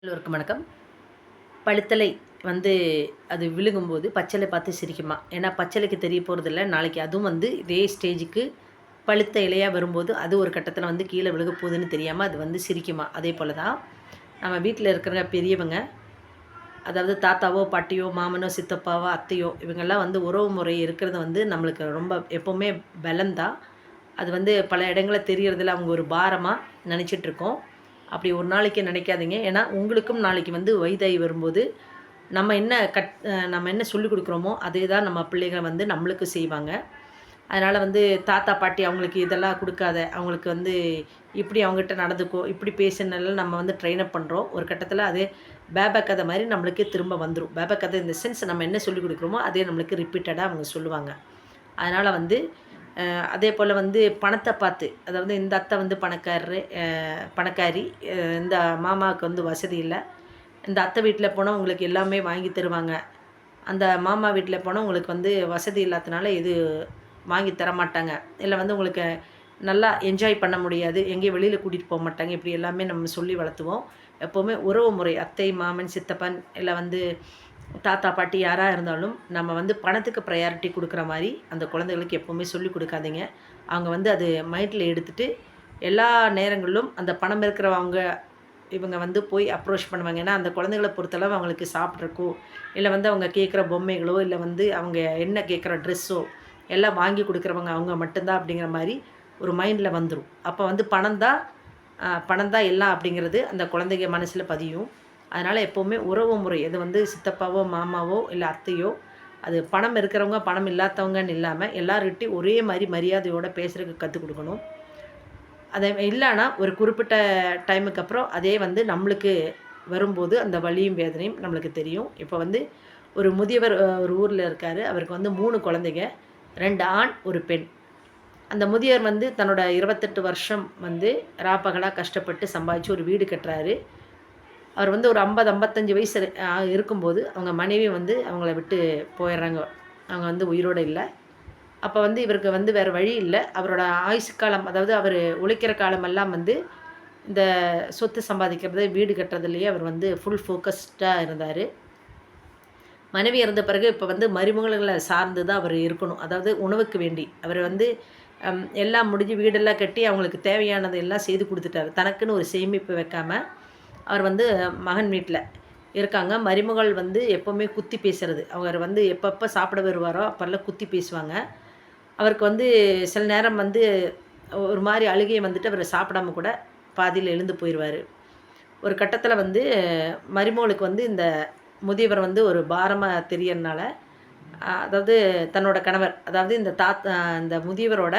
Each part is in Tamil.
எல்லோருக்கும் வணக்கம். பழுத்தலை வந்து அது விழுங்கும்போது பச்சலை பார்த்து சிரிக்குமா? ஏன்னா பச்சலைக்கு தெரிய போகிறதில்ல. நாளைக்கு அதுவும் வந்து இதே ஸ்டேஜுக்கு பழுத்த இலையா வரும்போது, அது ஒரு கட்டத்தில வந்து கீழ விழுக போகுதுன்னு தெரியாம அது வந்து சிரிக்குமா? அதே போல தான் நம்ம வீட்ல இருக்கிற பெரியவங்க, அதாவது தாத்தாவோ, பாட்டியோ, மாமனோ, சித்தப்பாவோ, அத்தையோ இவங்கெல்லாம் வந்து உறவு முறை இருக்கிறது வந்து நம்மளுக்கு ரொம்ப எப்பவுமே பலம் தான். அது வந்து பல இடங்கள்ல தெரியறதில்ல. அவங்க ஒரு பாரமா நெனச்சிட்டுருக்கோம். அப்படி ஒரு நாளைக்கு நினைக்காதீங்க. ஏன்னா, உங்களுக்கும் நாளைக்கு வந்து வயதாகி வரும்போது, நம்ம என்ன சொல்லிக் குடுக்குறோமோ, அதே தான் நம்ம பிள்ளைகள் வந்து நம்மளுக்கு செய்வாங்க. அதனால வந்து தாத்தா, பாட்டி அவங்களுக்கு இதெல்லாம் குடுக்காத, அவங்களுக்கு வந்து இப்படி அவங்ககிட்ட நடந்துக்கோ, இப்படி பேசுனெல்லாம் நம்ம வந்து ட்ரெயின் அப் பண்றோம். ஒரு கட்டத்தில அது பேபா கதை மாரி நம்மளுக்கே திரும்ப வந்துரும். பேபா கதை இன் த சென்ஸ் நம்ம என்ன சொல்லிக் குடுக்குறோமோ, அதே நம்மளுக்கு ரிப்பீட்டடா அவங்க சொல்லுவாங்க. அதனால வந்து அதே போல வந்து பணத்த பார்த்து, அதாவது இந்த அத்தை வந்து பணக்காரி, இந்த மாமாவுக்கு வந்து வசதி இல்ல. இந்த அத்தை வீட்ல போனா உங்களுக்கு எல்லாமே வாங்கி தருவாங்க. அந்த மாமா வீட்ல போனா உங்களுக்கு வந்து வசதி இல்லாதனால இது வாங்கி தரமாட்டாங்க. இல்ல வந்து உங்களுக்கு நல்லா என்ஜாய் பண்ண முடியாது. எங்கேயும் வெளியில கூட்டிட்டு போமாட்டாங்க. இப்படி எல்லாமே நம்ம சொல்லி வளர்த்துவோம். எப்பவுமே உறவு முறை அத்தை, மாமன், சித்தப்பன் இல்ல வந்து தாத்தா, பாட்டி யாரா இருந்தாலும், நம்ம வந்து பணத்துக்கு ப்ரையாரிட்டி குடுக்குற மாரி, அந்த குழந்தைகளுக்கு எப்பவுமே சொல்லிக் குடுக்காதீங்க. அவங்க வந்து அது மைண்ட்ல எடுத்துட்டு, எல்லா நேரங்களிலும் அந்த பணம் இருக்கிறவங்க இவங்க வந்து போய் அப்ரோச் பண்ணுவாங்க. ஏன்னா, அந்த குழந்தைகள பொறுத்தளவு அவங்களுக்கு சாப்பிட்றக்கோ, இல்ல வந்து அவங்க கேட்குற பொம்மைகளோ, இல்ல வந்து அவங்க என்ன கேட்குற ட்ரெஸ்ஸோ, எல்லாம் வாங்கி குடுக்குறவங்க அவங்க மட்டும் தான் அப்படிங்கிற மாரி ஒரு மைண்ட்ல வந்துரும். அப்ப வந்து பணம் தான் எல்லாம் அப்படிங்கிறது அந்த குழந்தைங்க மனசுல பதியும். அதனால எப்பவுமே உறவு முறை அது வந்து சித்தப்பாவோ, மாமாவோ, இல்ல அத்தையோ, அது பணம் இருக்கிறவங்க, பணம் இல்லாதவங்கன்னு இல்லாம எல்லார்கிட்டயும் ஒரே மாரி மரியாதையோட பேசுறதுக்கு கத்துக் குடுக்கணும். அது இல்லன்னா, ஒரு குறிப்பிட்ட டைமுக்கு அப்புறம் அதே வந்து நம்மளுக்கு வரும்போது, அந்த வலியும், வேதனையும் நம்மளுக்கு தெரியும். இப்ப வந்து ஒரு முதியவர் ஒரு ஊர்ல இருக்காரு. அவருக்கு வந்து 3 குழந்தைங்க. 2 ஆண், 1 பெண். அந்த முதியவர் வந்து தன்னோட 28 வருஷம் வந்து ராப்பகலா கஷ்டப்பட்டு சம்பாதிச்சு ஒரு வீடு கட்டுறாரு. அவர் வந்து ஒரு 50, 55 வயசு இருக்கும்போது, அவங்க மனைவி வந்து அவங்கள விட்டு போயிர்றாங்க. அவங்க வந்து உயிரோட இல்ல. அப்ப வந்து இவருக்கு வந்து வேற வழி இல்ல. அவரோட ஆயுசு காலம் அதாவது அவரு உழைக்கிற காலமெல்லாம் வந்து, இந்த சொத்து சம்பாதிக்கிறது, வீடு கட்டுறதுலயே அவர் வந்து ஃபுல் ஃபோக்கஸ்டா இருந்தாரு. மனைவி இறந்த பிறகு இப்ப வந்து மருமகள்கள சார்ந்து தான் அவரு இருக்கணும். அதாவது உணவுக்கு வேண்டி. அவரு வந்து எல்லாம் முடிஞ்சு வீடெல்லாம் கட்டி அவங்களுக்கு தேவையானது எல்லாம் செய்து குடுத்துட்டாரு. தனக்குன்னு ஒரு சேமிப்பு வைக்காம, அவர் வந்து மகன் வீட்ல இருக்காங்க. மருமகள் வந்து எப்பவுமே குத்தி பேசுறது. அவர் வந்து எப்பப்ப சாப்பிட வருவாரோ, அப்பல்லாம் குத்தி பேசுவாங்க. அவருக்கு வந்து சில நேரம் வந்து ஒரு மாரி அழுகை வந்துட்டு அவரு சாப்பிடாம கூட பாதியில எழுந்து போயிருவாரு. ஒரு கட்டத்தில வந்து மருமகளுக்கு வந்து இந்த முதியவர் வந்து ஒரு பாரமா தெரியறனால, அதாவது தன்னோட கணவர், அதாவது இந்த முதியவரோட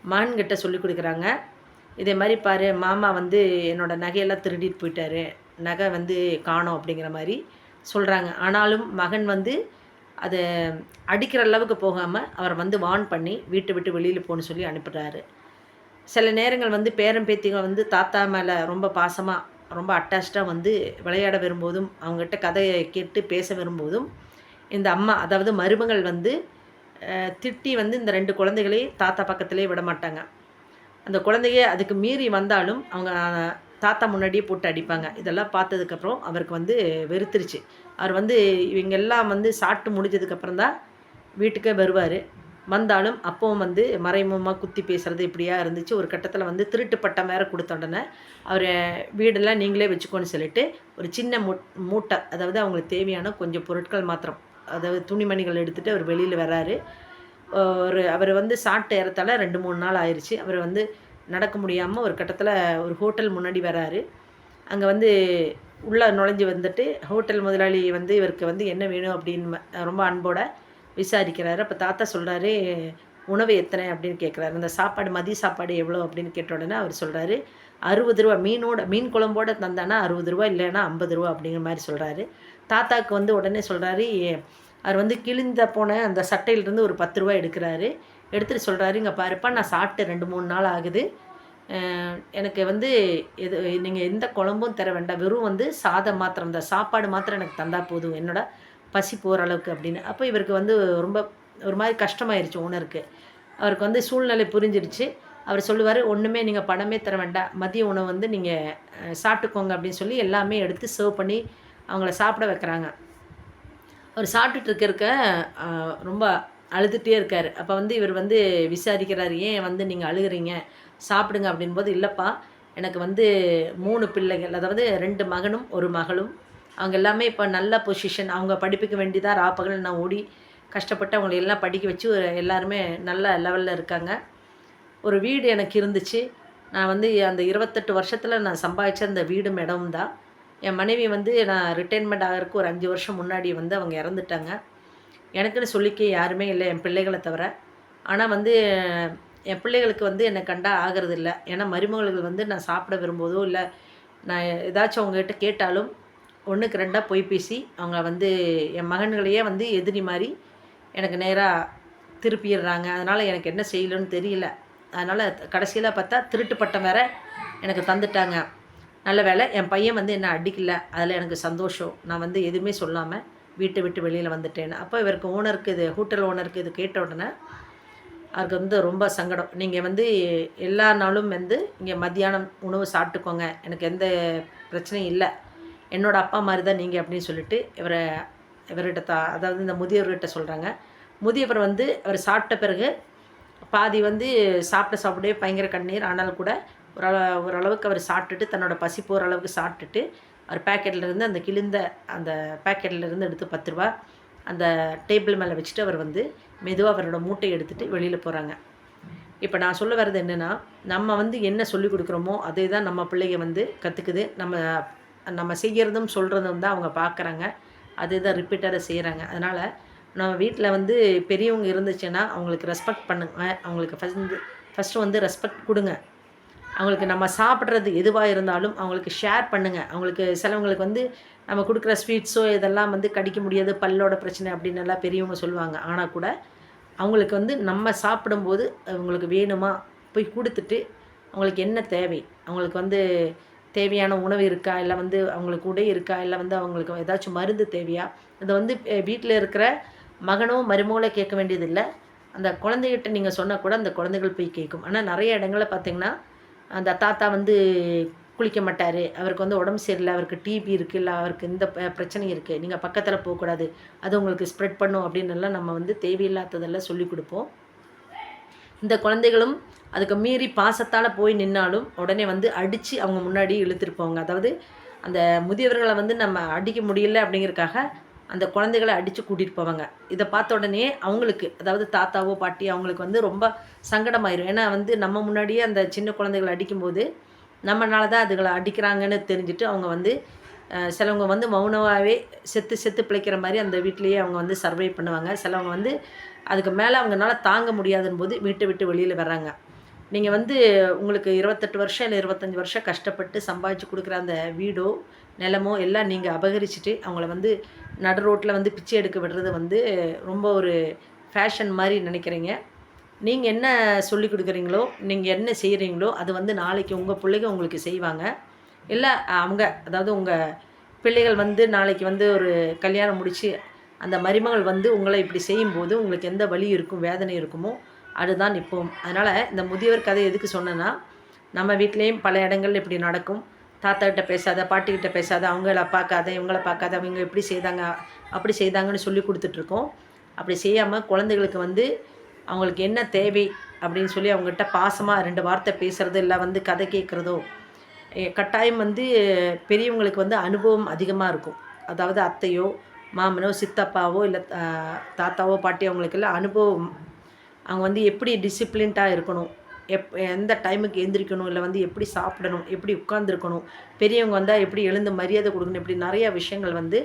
மகன்கிட்ட சொல்லிக் குடுக்குறாங்க. இதே மாரி பாரு மாமா வந்து என்னோட நகையெல்லாம் திருடிட்டு போயிட்டாரு. நகை வந்து காணோம் அப்படிங்கிற மாரி சொல்றாங்க. ஆனாலும் மகன் வந்து அத அடிக்கிற அளவுக்கு போகாம, அவர வந்து வார்ன் பண்ணி வீட்ட விட்டு வெளியில போன்னு சொல்லி அனுப்புறாரு. சில நேரங்கள் வந்து பேரன், பேத்திங்க வந்து தாத்தா மேல ரொம்ப பாசமா, ரொம்ப அட்டாச்டா வந்து விளையாட வரும்போதும், அவங்ககிட்ட கதைய கேட்டு பேச வரும்போதும், இந்த அம்மா அதாவது மருமகள் வந்து திட்டி வந்து இந்த 2 குழந்தைகளையும் தாத்தா பக்கத்திலேயே விடமாட்டாங்க. அந்த குழந்தைக அதுக்கு மீறி வந்தாலும், அவங்க தாத்தா முன்னாடியே போட்டு அடிப்பாங்க. இதெல்லாம் பார்த்ததுக்கப்புறம் அவருக்கு வந்து வெறுத்துருச்சு. அவர் வந்து இவைங்க எல்லாம் வந்து சாப்பிட்டு முடிஞ்சதுக்கப்புறம் தான் வீட்டுக்கே வருவாரு. வந்தாலும் அப்பவும் வந்து மறைமுகமா குத்தி பேசுறது இப்படியா இருந்துச்சு. ஒரு கட்டத்தில வந்து திருட்டு பட்டம் வேற குடுத்த உடனே, அவரு வீடெல்லாம் நீங்களே வச்சுக்கோன்னு சொல்லிட்டு, ஒரு சின்ன மூட்டை அதாவது அவங்களுக்கு தேவையான கொஞ்சம் பொருட்கள் மாத்திரம். அதாவது துணிமணிகள் எடுத்துட்டு அவர் வெளியில வராரு. அவரு வந்து சாப்பிட்டு ஏறத்தாழ 2, 3 நாள் ஆயிருச்சு. அவரு வந்து நடக்க முடியாம ஒரு கட்டத்தில ஒரு ஹோட்டல் முன்னாடி வராரு. அங்க வந்து உள்ள நுழைஞ்சு வந்துட்டு, ஹோட்டல் முதலாளி வந்து இவருக்கு வந்து என்ன வேணும் அப்படின்னு ரொம்ப அன்போட விசாரிக்கிறாரு. அப்ப தாத்தா சொல்றாரு, "உணவு எத்தனை?" அப்படின்னு கேட்குறாரு. "இந்த சாப்பாடு மதிய சாப்பாடு எவ்வளோ?" அப்படின்னு கேட்ட உடனே அவர் சொல்றாரு, "ரூ. 60 மீன் குழம்போட தந்தான்னா ரூ. 60 இல்லன்னா ரூ. 50" அப்படிங்கிற மாரி சொல்றாரு. தாத்தாக்கு வந்து உடனே சொல்றாரு, அவர் வந்து கிழிந்த போன அந்த சட்டையிலிருந்து ஒரு ரூ. 10 எடுக்குறாரு. எடுத்துட்டு சொல்றாரு, "இங்க பாருப்பா நான் சாப்பிட்டு 2, 3 நாள் ஆகுது. எனக்கு வந்து நீங்க எந்த குழம்பும் தர வேண்டாம். வெறும் வந்து சாதம் மாத்திரம் தான். சாப்பாடு மாத்திரம் எனக்கு தந்தா போதும். என்னோட பசி போற அளவுக்கு அப்படின்னு. அப்ப இவருக்கு வந்து ரொம்ப ஒரு மாரி கஷ்டமாயிருச்சு ஓனருக்கு. அவருக்கு வந்து சூழ்நிலை புரிஞ்சிருச்சு. அவர் சொல்லுவார், ஒன்றுமே நீங்கள் பணமே தர வேண்டாம், மதிய உணவு வந்து நீங்கள் சாப்பிட்டுக்கோங்க அப்படின்னு சொல்லி எல்லாமே எடுத்து சர்வ் பண்ணி அவங்கள சாப்பிட வைக்கிறாங்க. அவர் சாப்பிட்டுட்டு இருக்க ரொம்ப அழுதுகிட்டே இருக்கார். அப்போ வந்து இவர் வந்து விசாரிக்கிறார், ஏன் வந்து நீங்கள் அழுகிறீங்க, சாப்பிடுங்க அப்படின்போது, இல்லைப்பா எனக்கு வந்து 3 பிள்ளைகள், அதாவது 2 மகனும் 1 மகளும். அவங்க எல்லாமே இப்போ நல்ல பொசிஷன், அவங்க படிப்புக்கு வேண்டி தான் ராப்பகல் நான் ஓடி கஷ்டப்பட்டு அவங்கள எல்லாம் படிக்க வச்சு எல்லாருமே நல்ல லெவலில் இருக்காங்க. ஒரு வீடு எனக்கு இருந்துச்சு. நான் வந்து அந்த 28 வருஷத்தில் நான் சம்பாதிச்ச அந்த வீடும் இடமும் தான். என் மனைவி வந்து நான் ரிட்டயர்மெண்ட் ஆகிறதுக்கு ஒரு 5 வருஷம் முன்னாடி வந்து அவங்க இறந்துட்டாங்க. எனக்குன்னு சொல்லிக்க யாருமே இல்லை, என் பிள்ளைகளை தவிர. ஆனால் வந்து என் பிள்ளைகளுக்கு வந்து என்னை கண்டா ஆகிறதில்ல. ஏன்னா மருமகள்கள் வந்து நான் சாப்பிட விரும்போதோ, இல்லை நான் ஏதாச்சும் அவங்ககிட்ட கேட்டாலும் 1க்கு 2ஆ பொய் பேசி அவங்க வந்து என் மகன்களையே வந்து எதிரி மாதிரி எனக்கு நேராக திருப்பிடுறாங்க. அதனால் எனக்கு என்ன செய்யலன்னு தெரியல. அதனால் கடைசியில் பார்த்தா திருட்டு பட்டம் வேற எனக்கு தந்துட்டாங்க. நல்ல வேலை என் பையன் வந்து என்ன அடிக்கல, அதில் எனக்கு சந்தோஷம். நான் வந்து எதுவுமே சொல்லாமல் வீட்டை விட்டு வெளியில் வந்துட்டேன். அப்போ இவருக்கு ஓனருக்கு இது ஹோட்டல் ஓனருக்கு இது கேட்ட உடனே அவருக்கு வந்து ரொம்ப சங்கடம். நீங்கள் வந்து எல்லா நாளும் வந்து இங்கே மத்தியானம் உணவு சாப்பிட்டுக்கோங்க, எனக்கு எந்த பிரச்சனையும் இல்லை, என்னோடய அப்பா மாதிரி தான் நீங்கள் அப்படின்னு சொல்லிட்டு இவர்கிட்ட அதாவது இந்த முதியவர்கிட்ட சொல்கிறாங்க. முதியவர் வந்து அவர் சாப்பிட்ட பிறகு பாதி வந்து சாப்பிடவே பயங்கர கண்ணீர். ஆனால் கூட ஓரளவுக்கு அவர் சாப்பிட்டுட்டு தன்னோட பசி போகிற அளவுக்கு சாப்பிட்டுட்டு அவர் பேக்கெட்லேருந்து அந்த கிழிந்த அந்த பேக்கெட்லேருந்து எடுத்து 10 ரூபா அந்த டேபிள் மேலே வச்சுட்டு அவர் வந்து மெதுவாக அவரோட மூட்டையை எடுத்துகிட்டு வெளியில் போகிறாங்க. இப்போ நான் சொல்ல வர்றது என்னென்னா, நம்ம வந்து என்ன சொல்லிக் கொடுக்குறோமோ அதே தான் நம்ம பிள்ளைங்க வந்து கற்றுக்குது. நம்ம செய்கிறதும் சொல்கிறதும் தான் அவங்க பார்க்குறாங்க, அதே தான் ரிப்பீட்டடாக செய்கிறாங்க. அதனால் நம்ம வீட்டில் வந்து பெரியவங்க இருந்துச்சுன்னா அவங்களுக்கு ரெஸ்பெக்ட் பண்ணுங்க. அவங்களுக்கு ஃபஸ்ட்டு வந்து ரெஸ்பெக்ட் கொடுங்க. அவங்களுக்கு நம்ம சாப்பிட்றது எதுவாக இருந்தாலும் அவங்களுக்கு ஷேர் பண்ணுங்கள். அவங்களுக்கு சிலவங்களுக்கு வந்து நம்ம கொடுக்குற ஸ்வீட்ஸோ இதெல்லாம் வந்து கடிக்க முடியாது, பல்லோட பிரச்சனை அப்படின்னு எல்லாம் பெரியவங்க சொல்லுவாங்க. ஆனால் கூட அவங்களுக்கு வந்து நம்ம சாப்பிடும்போது அவங்களுக்கு வேணுமா போய் கொடுத்துட்டு அவங்களுக்கு என்ன தேவை, அவங்களுக்கு வந்து தேவையான உணவு இருக்கா, இல்லை வந்து அவங்களுக்கு உடை இருக்கா, இல்லை வந்து அவங்களுக்கு ஏதாச்சும் மருந்து தேவையா, இதை வந்து வீட்டில் இருக்கிற மகனோ மருமகளோ கேட்க வேண்டியதில்லை. அந்த குழந்தைகிட்ட நீங்கள் சொன்னால் கூட அந்த குழந்தைகள் போய் கேட்கும். ஆனால் நிறைய இடங்களில் பார்த்திங்கன்னா அந்த தாத்தா வந்து குளிக்க மாட்டார், அவருக்கு வந்து உடம்பு சரியில்லை, அவருக்கு டிபி இருக்குது, இல்லை அவருக்கு இந்த பிரச்சனை இருக்குது, நீங்கள் பக்கத்தில் போகக்கூடாது, அது உங்களுக்கு ஸ்ப்ரெட் பண்ணும் அப்படின்னெல்லாம் நம்ம வந்து தேவையில்லாததெல்லாம் சொல்லி கொடுப்போம். இந்த குழந்தைகளும் அதுக்கு மீறி பாசத்தால் போய் நின்னாலும் உடனே வந்து அடித்து அவங்க முன்னாடி இழுத்துருப்போங்க. அதாவது அந்த முதியவர்களை வந்து நம்ம அடிக்க முடியல அப்படிங்கிறதுக்காக அந்த குழந்தைகளை அடித்து கூட்டிகிட்டு போவாங்க. இதை பார்த்த உடனே அவங்களுக்கு, அதாவது தாத்தாவோ பாட்டி அவங்களுக்கு வந்து ரொம்ப சங்கடமாயிரும். ஏன்னா வந்து நம்ம முன்னாடியே அந்த சின்ன குழந்தைகளை அடிக்கும்போது நம்மளால தான் அதுகளை அடிக்கிறாங்கன்னு தெரிஞ்சுட்டு அவங்க வந்து சிலவங்க வந்து மௌனமாகவே செத்து பிழைக்கிற மாதிரி அந்த வீட்லேயே அவங்க வந்து சர்வை பண்ணுவாங்க. சிலவங்க வந்து அதுக்கு மேலே அவங்களால தாங்க முடியாதுன்னு போது வீட்டை விட்டு வெளியில் வர்றாங்க. நீங்கள் வந்து உங்களுக்கு 28 வருஷம் இல்லை 25 வருஷம் கஷ்டப்பட்டு சம்பாதிச்சு கொடுக்குற அந்த வீடோ நிலமோ எல்லாம் நீங்கள் அபகரிச்சுட்டு அவங்கள வந்து நடு ரோட்டில் வந்து பிச்சை எடுக்க விடுறது வந்து ரொம்ப ஒரு ஃபேஷன் மாதிரி நினைக்கிறீங்க. நீங்கள் என்ன சொல்லி கொடுக்குறீங்களோ, நீங்கள் என்ன செய்கிறீங்களோ அது வந்து நாளைக்கு உங்கள் பிள்ளைங்க உங்களுக்கு செய்வாங்க. இல்லை அவங்க, அதாவது உங்கள் பிள்ளைகள் வந்து நாளைக்கு வந்து ஒரு கல்யாணம் முடித்து அந்த மருமகள் வந்து உங்களை இப்படி செய்யும்போது உங்களுக்கு எந்த வலி இருக்கும், வேதனை இருக்குமோ அதுதான் நிற்போம். அதனால் இந்த முதியவர் கதை எதுக்கு சொன்னேன்னா, நம்ம வீட்லேயும் பல இடங்கள் இப்படி நடக்கும். தாத்தாக்கிட்ட பேசாத, பாட்டிக்கிட்ட பேசாத, அவங்கள பார்க்காத, இவங்கள பார்க்காத, அவங்க எப்படி செய்தாங்க அப்படி செய்தாங்கன்னு சொல்லி கொடுத்துட்ருக்கோம். அப்படி செய்யாமல் குழந்தைகளுக்கு வந்து அவங்களுக்கு என்ன தேவை அப்படின்னு சொல்லி அவங்ககிட்ட பாசமாக 2 வார்த்தை பேசுகிறது, இல்லை வந்து கதை கேட்குறதோ, கட்டாயம் வந்து பெரியவங்களுக்கு வந்து அனுபவம் அதிகமாக இருக்கும். அதாவது அத்தையோ மாமனோ சித்தப்பாவோ இல்லை தாத்தாவோ பாட்டி அவங்களுக்கெல்லாம் அனுபவம். அவங்க வந்து எப்படி டிசிப்ளின்டாக இருக்கணும், எந்த டைமுக்கு எழுந்திரிக்கணும், இல்லை வந்து எப்படி சாப்பிடணும், எப்படி உட்காந்துருக்கணும், பெரியவங்க வந்தால் எப்படி எழுந்து மரியாதை கொடுக்கணும், இப்படி நிறையா விஷயங்கள் வந்து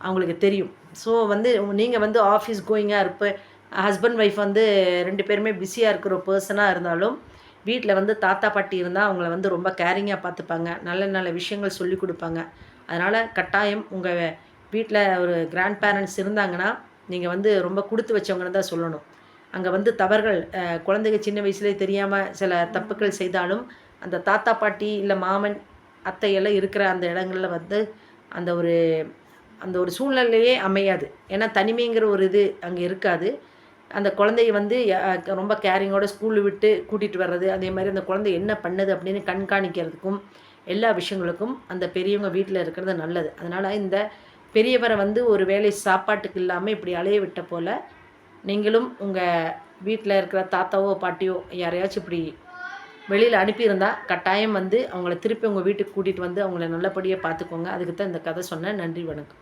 அவங்களுக்கு தெரியும். ஸோ வந்து நீங்கள் வந்து ஆஃபீஸ் கோயிங்காக ஹஸ்பண்ட் ஒய்ஃப் வந்து 2 பேருமே பிஸியாக இருக்கிற பர்சனாக இருந்தாலும் வீட்டில் வந்து தாத்தா பாட்டி இருந்தால் அவங்கள வந்து ரொம்ப கேரிங்காக பார்த்துப்பாங்க, நல்ல நல்ல விஷயங்கள் சொல்லி கொடுப்பாங்க. அதனால் கட்டாயம் உங்கள் வீட்டில் ஒரு கிராண்ட் பேரண்ட்ஸ் இருந்தாங்கன்னா நீங்கள் வந்து ரொம்ப கொடுத்து வச்சவங்கன்னு தான் சொல்லணும். அங்கே வந்து தவறுகள் குழந்தைங்க சின்ன வயசுலேயே தெரியாமல் சில தப்புக்கள் செய்தாலும் அந்த தாத்தா பாட்டி இல்லை மாமன் அத்தையெல்லாம் இருக்கிற அந்த இடங்களில் வந்து அந்த ஒரு சூழ்நிலையே அமையாது. ஏன்னா தனிமைங்கிற ஒரு இது அங்கே இருக்காது. அந்த குழந்தைய வந்து ரொம்ப கேரிங்கோட ஸ்கூலு விட்டு கூட்டிகிட்டு வர்றது, அதே மாதிரி அந்த குழந்தை என்ன பண்ணுது அப்படின்னு கண்காணிக்கிறதுக்கும் எல்லா விஷயங்களுக்கும் அந்த பெரியவங்க வீட்டில் இருக்கிறது நல்லது. அதனால் இந்த பெரியவரை வந்து ஒரு வேளை சாப்பாட்டுக்கு இல்லாமல் இப்படி அலைய விட்ட போல் நீங்களும் உங்கள் வீட்டில் இருக்கிற தாத்தாவோ பாட்டியோ யாரையாச்சும் இப்படி வெளியில் அனுப்பியிருந்தா கட்டாயம் வந்து அவங்கள திருப்பி உங்கள் வீட்டுக்கு கூட்டிகிட்டு வந்து அவங்கள நல்லபடியாக பார்த்துக்கோங்க. அதுக்கு தான் இந்த கதை சொன்னேன். நன்றி, வணக்கம்.